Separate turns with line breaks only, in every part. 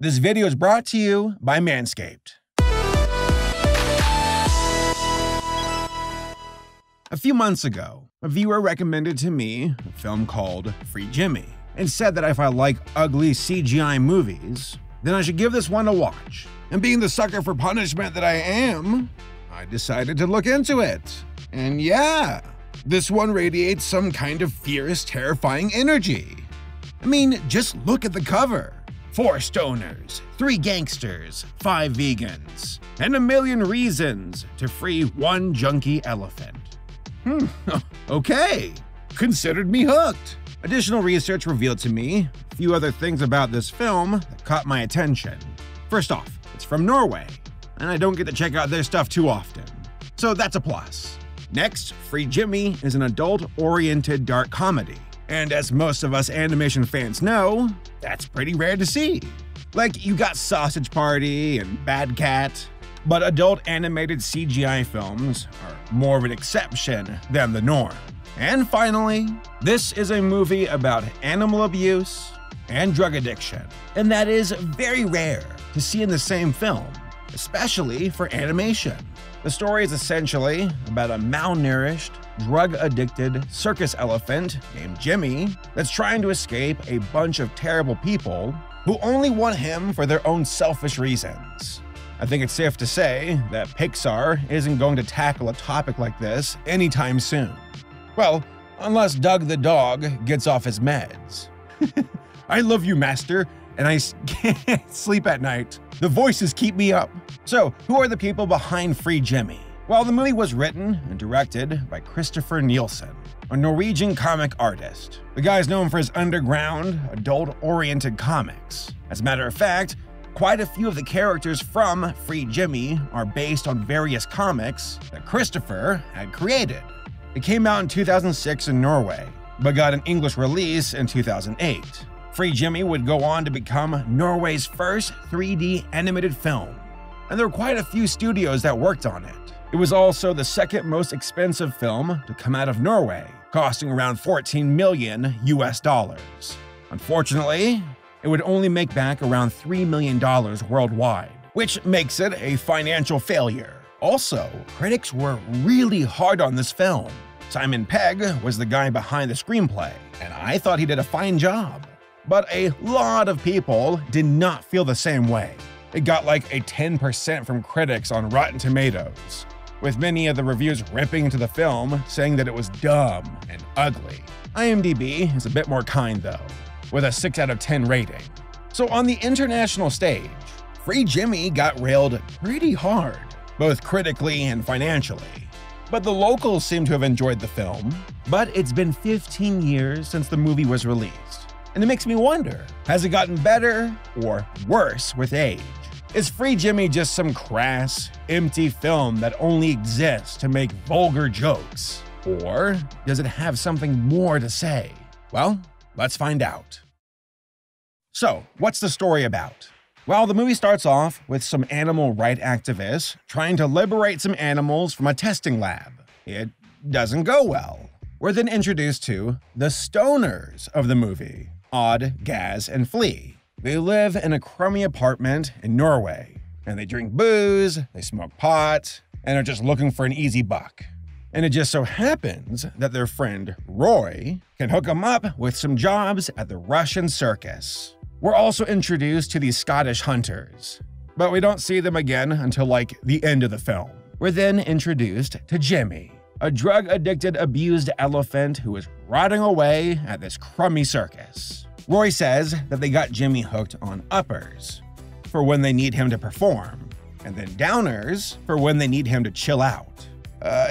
This video is brought to you by Manscaped. A few months ago, a viewer recommended to me a film called Free Jimmy and said that if I like ugly CGI movies, then I should give this one a watch. And being the sucker for punishment that I am, I decided to look into it. And yeah, this one radiates some kind of fierce, terrifying energy. I mean, just look at the cover. 4 stoners, 3 gangsters, 5 vegans, and a million reasons to free 1 junkie elephant. Okay, considered me hooked. Additional research revealed to me a few other things about this film that caught my attention. First off, it's from Norway, and I don't get to check out their stuff too often, so that's a plus. Next, Free Jimmy is an adult-oriented dark comedy. And as most of us animation fans know, that's pretty rare to see. Like, you got Sausage Party and Bad Cat, but adult animated CGI films are more of an exception than the norm. And finally, this is a movie about animal abuse and drug addiction, and that is very rare to see in the same film, especially for animation. The story is essentially about a malnourished, drug-addicted circus elephant named Jimmy that's trying to escape a bunch of terrible people who only want him for their own selfish reasons. I think it's safe to say that Pixar isn't going to tackle a topic like this anytime soon. Well, unless Doug the dog gets off his meds. I love you, master, and I can't sleep at night. The voices keep me up. So, who are the people behind Free Jimmy? Well, the movie was written and directed by Christopher Nielsen, a Norwegian comic artist. The guy's known for his underground, adult-oriented comics. As a matter of fact, quite a few of the characters from Free Jimmy are based on various comics that Christopher had created. It came out in 2006 in Norway, but got an English release in 2008. Free Jimmy would go on to become Norway's first 3D animated film, and there were quite a few studios that worked on it. It was also the second most expensive film to come out of Norway, costing around $14 million US. Unfortunately, it would only make back around $3 million worldwide, which makes it a financial failure. Also, critics were really hard on this film. Simon Pegg was the guy behind the screenplay, and I thought he did a fine job. But a lot of people did not feel the same way. It got like a 10% from critics on Rotten Tomatoes, with many of the reviews ripping into the film, saying that it was dumb and ugly. IMDb is a bit more kind though, with a 6 out of 10 rating. So on the international stage, Free Jimmy got railed pretty hard, both critically and financially. But the locals seem to have enjoyed the film. But it's been 15 years since the movie was released, and it makes me wonder, has it gotten better or worse with age? Is Free Jimmy just some crass, empty film that only exists to make vulgar jokes? Or does it have something more to say? Well, let's find out. So, what's the story about? Well, the movie starts off with some animal rights activists trying to liberate some animals from a testing lab. It doesn't go well. We're then introduced to the stoners of the movie, Odd, Gaz, and Flea. They live in a crummy apartment in Norway, and they drink booze, they smoke pot, and are just looking for an easy buck. And it just so happens that their friend Roy can hook them up with some jobs at the Russian circus. We're also introduced to these Scottish hunters, but we don't see them again until like the end of the film. We're then introduced to Jimmy, a drug-addicted, abused elephant who is rotting away at this crummy circus. Roy says that they got Jimmy hooked on uppers for when they need him to perform, and then downers for when they need him to chill out.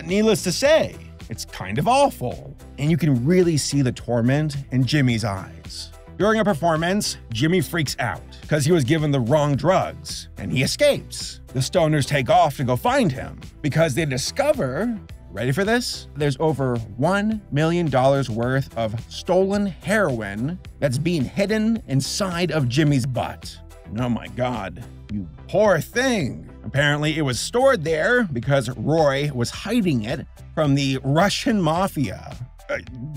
Needless to say, it's kind of awful, and you can really see the torment in Jimmy's eyes. During a performance, Jimmy freaks out because he was given the wrong drugs, and he escapes. The stoners take off to go find him because they discover, ready for this? There's over $1 million worth of stolen heroin that's being hidden inside of Jimmy's butt. Oh my God, you poor thing. Apparently it was stored there because Roy was hiding it from the Russian mafia.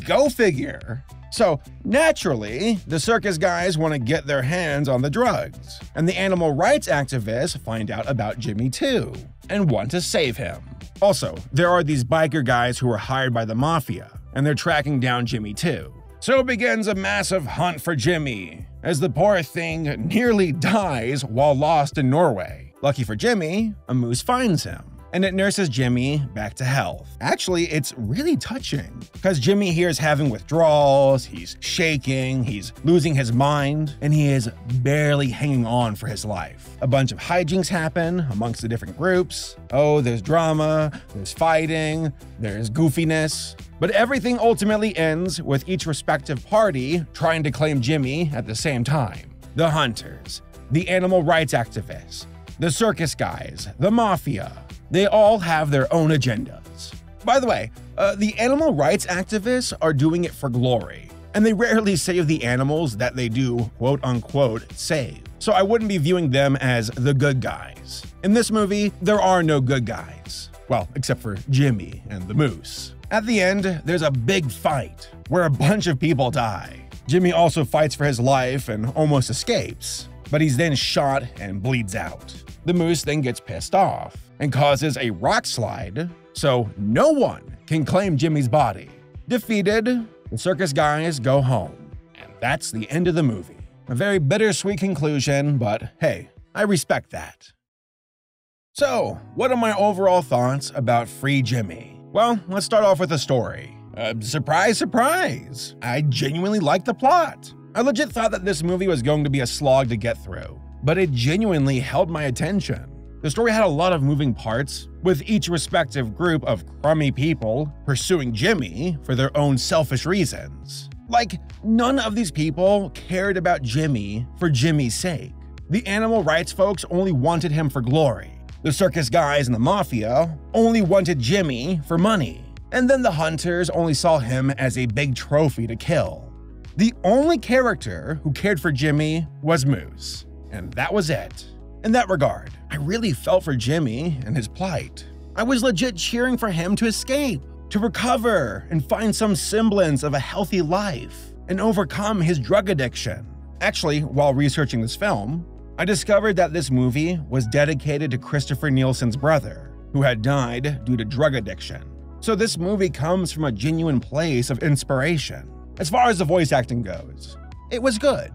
Go figure. So, naturally, the circus guys want to get their hands on the drugs, and the animal rights activists find out about Jimmy too, and want to save him. Also, there are these biker guys who are hired by the mafia, and they're tracking down Jimmy too. So begins a massive hunt for Jimmy, as the poor thing nearly dies while lost in Norway. Lucky for Jimmy, a moose finds him, and it nurses Jimmy back to health. Actually, it's really touching, because Jimmy here is having withdrawals, he's shaking, he's losing his mind, and he is barely hanging on for his life. A bunch of hijinks happen amongst the different groups. Oh, there's drama, there's fighting, there's goofiness. But everything ultimately ends with each respective party trying to claim Jimmy at the same time. The hunters, the animal rights activists, the circus guys, the mafia. They all have their own agendas. By the way, the animal rights activists are doing it for glory, and they rarely save the animals that they do quote-unquote save. So I wouldn't be viewing them as the good guys. In this movie, there are no good guys. Well, except for Jimmy and the moose. At the end, there's a big fight where a bunch of people die. Jimmy also fights for his life and almost escapes, but he's then shot and bleeds out. The moose then gets pissed off and causes a rock slide, so no one can claim Jimmy's body. Defeated, the circus guys go home, and that's the end of the movie. A very bittersweet conclusion, but hey, I respect that. So, what are my overall thoughts about Free Jimmy? Well, let's start off with the story. Surprise, surprise! I genuinely liked the plot. I legit thought that this movie was going to be a slog to get through, but it genuinely held my attention. The story had a lot of moving parts, with each respective group of crummy people pursuing Jimmy for their own selfish reasons. Like, none of these people cared about Jimmy for Jimmy's sake. The animal rights folks only wanted him for glory. The circus guys and the mafia only wanted Jimmy for money. And then the hunters only saw him as a big trophy to kill. The only character who cared for Jimmy was Moose, and that was it. In that regard, I really felt for Jimmy and his plight. I was legit cheering for him to escape, to recover and find some semblance of a healthy life, and overcome his drug addiction. Actually, while researching this film, I discovered that this movie was dedicated to Christopher Nielsen's brother, who had died due to drug addiction. So this movie comes from a genuine place of inspiration. As far as the voice acting goes, it was good.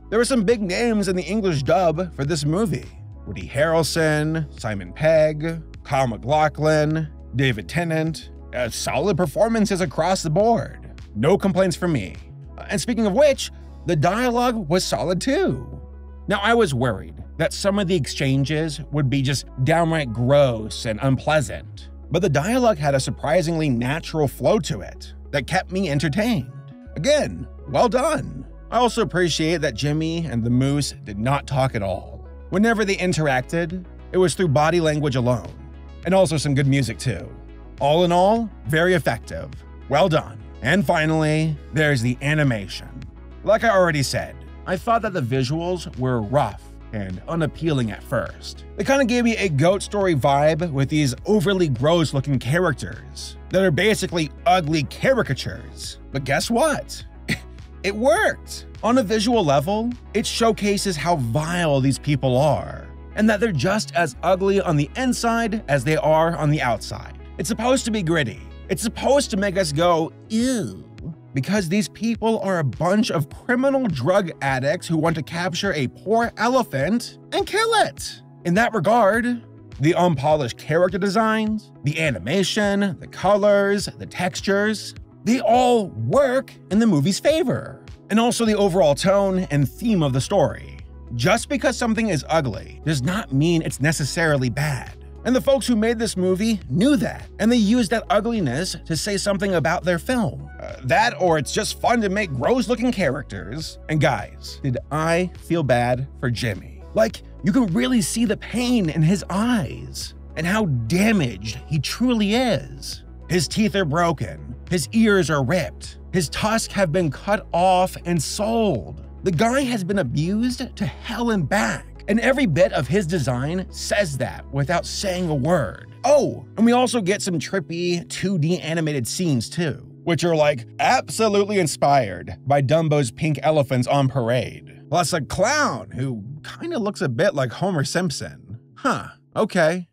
There were some big names in the English dub for this movie. Woody Harrelson, Simon Pegg, Kyle MacLachlan, David Tennant. Solid performances across the board. No complaints from me. And speaking of which, the dialogue was solid too. Now, I was worried that some of the exchanges would be just downright gross and unpleasant, but the dialogue had a surprisingly natural flow to it that kept me entertained. Again, well done. I also appreciate that Jimmy and the moose did not talk at all. Whenever they interacted, it was through body language alone, and also some good music too. All in all, very effective. Well done. And finally, there's the animation. Like I already said, I thought that the visuals were rough and unappealing at first. They kind of gave me a Goat Story vibe with these overly gross looking characters that are basically ugly caricatures. But guess what? It worked! On a visual level, it showcases how vile these people are, and that they're just as ugly on the inside as they are on the outside. It's supposed to be gritty. It's supposed to make us go, ew. Because these people are a bunch of criminal drug addicts who want to capture a poor elephant and kill it. In that regard, the unpolished character designs, the animation, the colors, the textures, they all work in the movie's favor. And also the overall tone and theme of the story. Just because something is ugly does not mean it's necessarily bad. And the folks who made this movie knew that, and they used that ugliness to say something about their film. That, or it's just fun to make gross-looking characters. And guys, did I feel bad for Jimmy? Like, you can really see the pain in his eyes, and how damaged he truly is. His teeth are broken, his ears are ripped, his tusks have been cut off and sold. The guy has been abused to hell and back. And every bit of his design says that without saying a word. Oh, and we also get some trippy 2D animated scenes too, which are like absolutely inspired by Dumbo's pink elephants on parade. Plus a clown who kind of looks a bit like Homer Simpson. Huh, okay.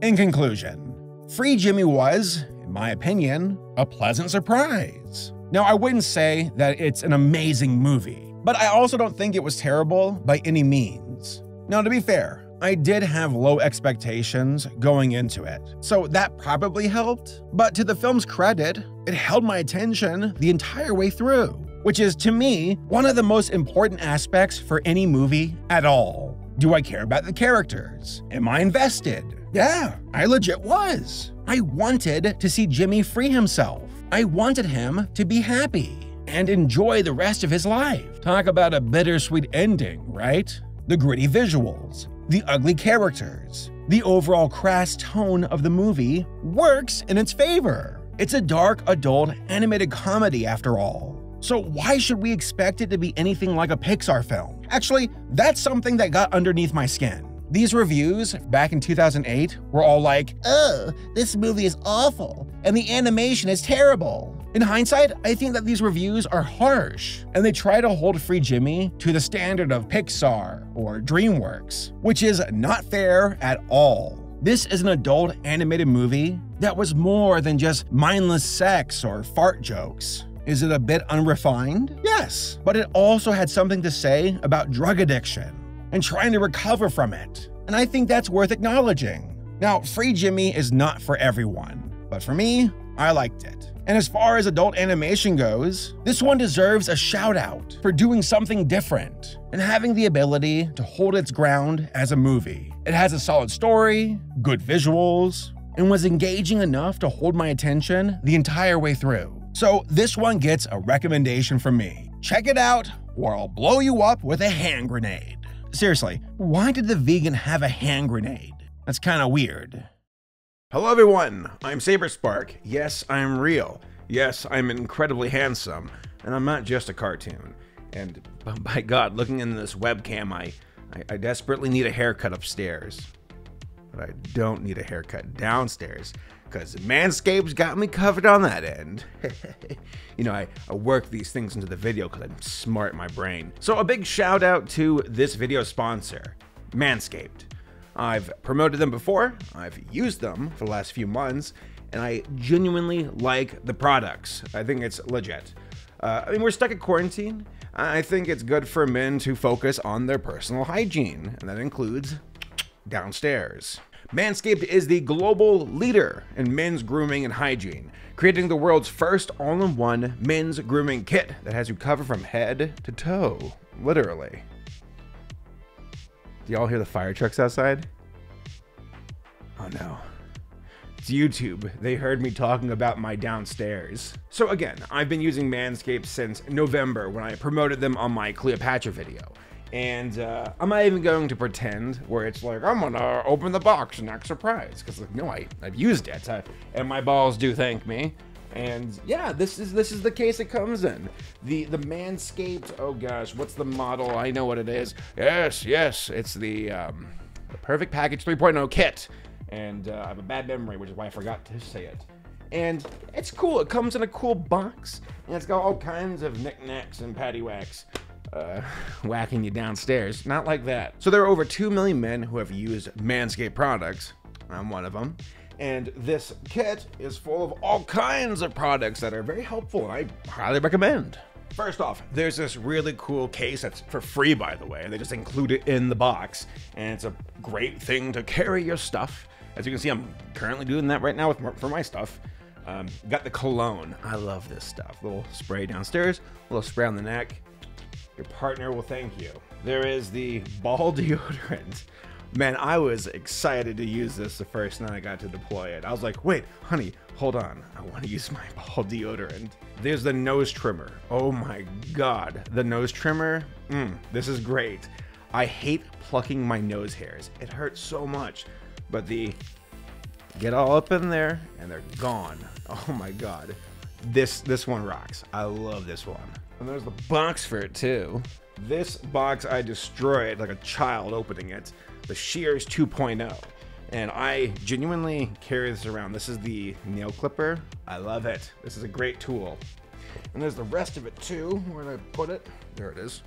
In conclusion, Free Jimmy was, in my opinion, a pleasant surprise. Now, I wouldn't say that it's an amazing movie, but I also don't think it was terrible by any means. Now, to be fair, I did have low expectations going into it, so that probably helped. But to the film's credit, it held my attention the entire way through, which is, to me, one of the most important aspects for any movie at all. Do I care about the characters? Am I invested? Yeah, I legit was. I wanted to see Jimmy free himself. I wanted him to be happy and enjoy the rest of his life. Talk about a bittersweet ending, right? The gritty visuals, the ugly characters, the overall crass tone of the movie works in its favor. It's a dark, adult, animated comedy after all. So why should we expect it to be anything like a Pixar film? Actually, that's something that got underneath my skin. These reviews back in 2008 were all like, "Oh, this movie is awful, and the animation is terrible." In hindsight, I think that these reviews are harsh, and they try to hold Free Jimmy to the standard of Pixar or DreamWorks, which is not fair at all. This is an adult animated movie that was more than just mindless sex or fart jokes. Is it a bit unrefined? Yes, but it also had something to say about drug addiction and trying to recover from it, and I think that's worth acknowledging. Now, Free Jimmy is not for everyone, but for me, I liked it. And as far as adult animation goes, this one deserves a shout out for doing something different and having the ability to hold its ground as a movie. It has a solid story, good visuals, and was engaging enough to hold my attention the entire way through. So this one gets a recommendation from me. Check it out, or I'll blow you up with a hand grenade. Seriously, why did the vegan have a hand grenade? That's kind of weird. Hello everyone, I'm Saberspark. Yes, I'm real. Yes, I'm incredibly handsome. And I'm not just a cartoon. And by God, looking in this webcam, I desperately need a haircut upstairs. But I don't need a haircut downstairs, because Manscaped's got me covered on that end. You know, I work these things into the video because I'm smart in my brain. So a big shout out to this video sponsor, Manscaped. I've promoted them before, I've used them for the last few months, and I genuinely like the products. I think it's legit. I mean, we're stuck at quarantine. I think it's good for men to focus on their personal hygiene, and that includes downstairs. Manscaped is the global leader in men's grooming and hygiene, creating the world's first all-in-one men's grooming kit that has you covered from head to toe, literally. Do y'all hear the fire trucks outside? Oh no. It's YouTube. They heard me talking about my downstairs. So again, I've been using Manscaped since November when I promoted them on my Cleopatra video. And I'm not even going to pretend where it's like, I'm gonna open the box and act surprised. Because like, no, I've used it and my balls do thank me. And yeah, this is the case it comes in. The Manscaped, oh gosh, what's the model? I know what it is. Yes, it's the Perfect Package 3.0 kit. And I have a bad memory, which is why I forgot to say it. And it's cool, it comes in a cool box, and it's got all kinds of knickknacks and paddywhacks. Whacking you downstairs. Not like that. So there are over 2 million men who have used Manscaped products. I'm one of them. And this kit is full of all kinds of products that are very helpful, and I highly recommend. First off, there's this really cool case that's for free, by the way. They just include it in the box, and it's a great thing to carry your stuff. As you can see, I'm currently doing that right now for my stuff. Got the cologne. I love this stuff. Little spray downstairs, little spray on the neck. Your partner will thank you. There is the ball deodorant. Man, I was excited to use this the first night I got to deploy it. I was like, wait, honey, hold on. I want to use my ball deodorant. There's the nose trimmer. Oh my God, the nose trimmer. This is great. I hate plucking my nose hairs. It hurts so much, but the get all up in there and they're gone. Oh my God. This one rocks. I love this one. And there's the box for it too. This box I destroyed like a child opening it. The Shears 2.0. And I genuinely carry this around. This is the nail clipper. I love it. This is a great tool. And there's the rest of it too. Where did I put it? There it is.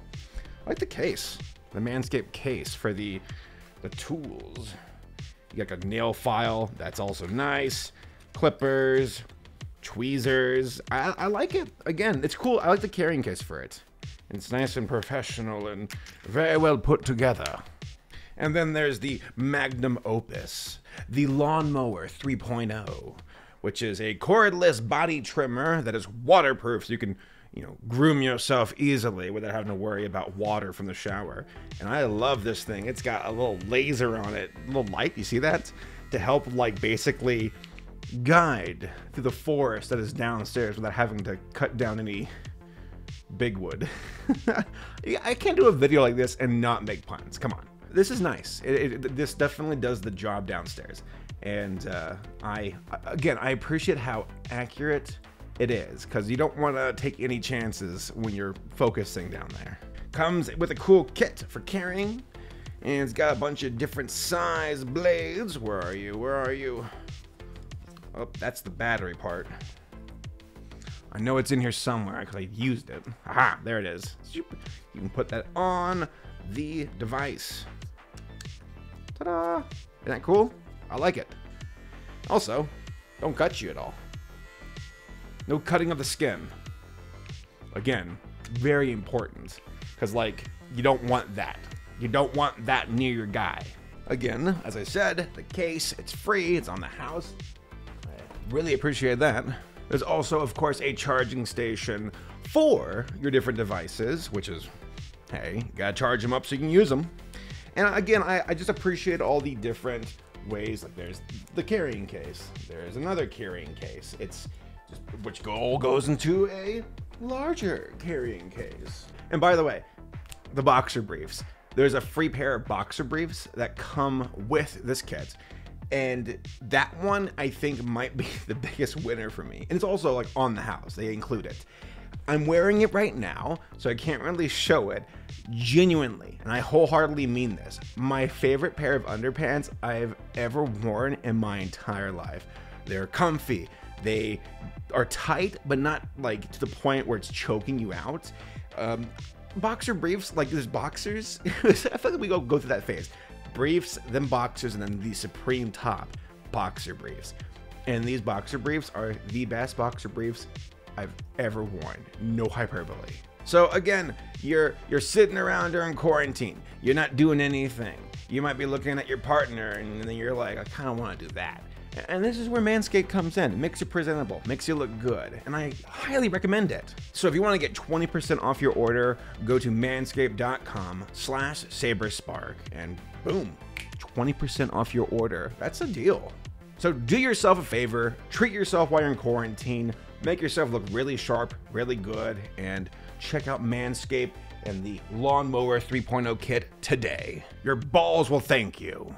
I like the case. The Manscaped case for the tools. You got a nail file. That's also nice. Clippers. Tweezers. I like it. Again, it's cool. I like the carrying case for it. It's nice and professional and very well put together. And then there's the magnum opus, the Lawnmower 3.0, which is a cordless body trimmer that is waterproof, so you can, groom yourself easily without having to worry about water from the shower. And I love this thing. It's got a little laser on it, a little light, you see that? To help, basically guide through the forest that is downstairs without having to cut down any big wood. I can't do a video like this and not make puns. Come on. This is nice. This definitely does the job downstairs. And I appreciate how accurate it is, because you don't want to take any chances when you're focusing down there. Comes with a cool kit for carrying, and it's got a bunch of different size blades. Where are you? Where are you? Oh, that's the battery part. I know it's in here somewhere because I used it. Aha, there it is. You can put that on the device. Ta-da! Isn't that cool? I like it. Also, don't cut you at all. No cutting of the skin. Again, very important, because you don't want that. You don't want that near your guy. Again, as I said, the case, it's free, it's on the house. I really appreciate that. There's also, of course, a charging station for your different devices, which is, hey, you gotta charge them up so you can use them. And again, I just appreciate all the different ways. There's the carrying case. There's another carrying case. It's just, which all goes into a larger carrying case. And by the way, the boxer briefs. There's a free pair of boxer briefs that come with this kit. And that one, I think, might be the biggest winner for me. And it's also on the house. They include it. I'm wearing it right now, so I can't really show it. Genuinely, and I wholeheartedly mean this, my favorite pair of underpants I've ever worn in my entire life. They're comfy. They are tight, but not to the point where it's choking you out. Boxer briefs, there's boxers. I feel like we go through that phase. Briefs, then boxers, and then the supreme top, boxer briefs. And these boxer briefs are the best boxer briefs I've ever worn. No hyperbole. So again, you're sitting around during quarantine. You're not doing anything. You might be looking at your partner and then you're like, I kind of want to do that. And this is where Manscaped comes in. It makes you presentable, makes you look good, and I highly recommend it. So if you want to get 20% off your order, go to manscaped.com/Saberspark, and boom, 20% off your order. That's a deal. So do yourself a favor, treat yourself while you're in quarantine, make yourself look really sharp, really good, and check out Manscaped and the Lawnmower 3.0 kit today. Your balls will thank you.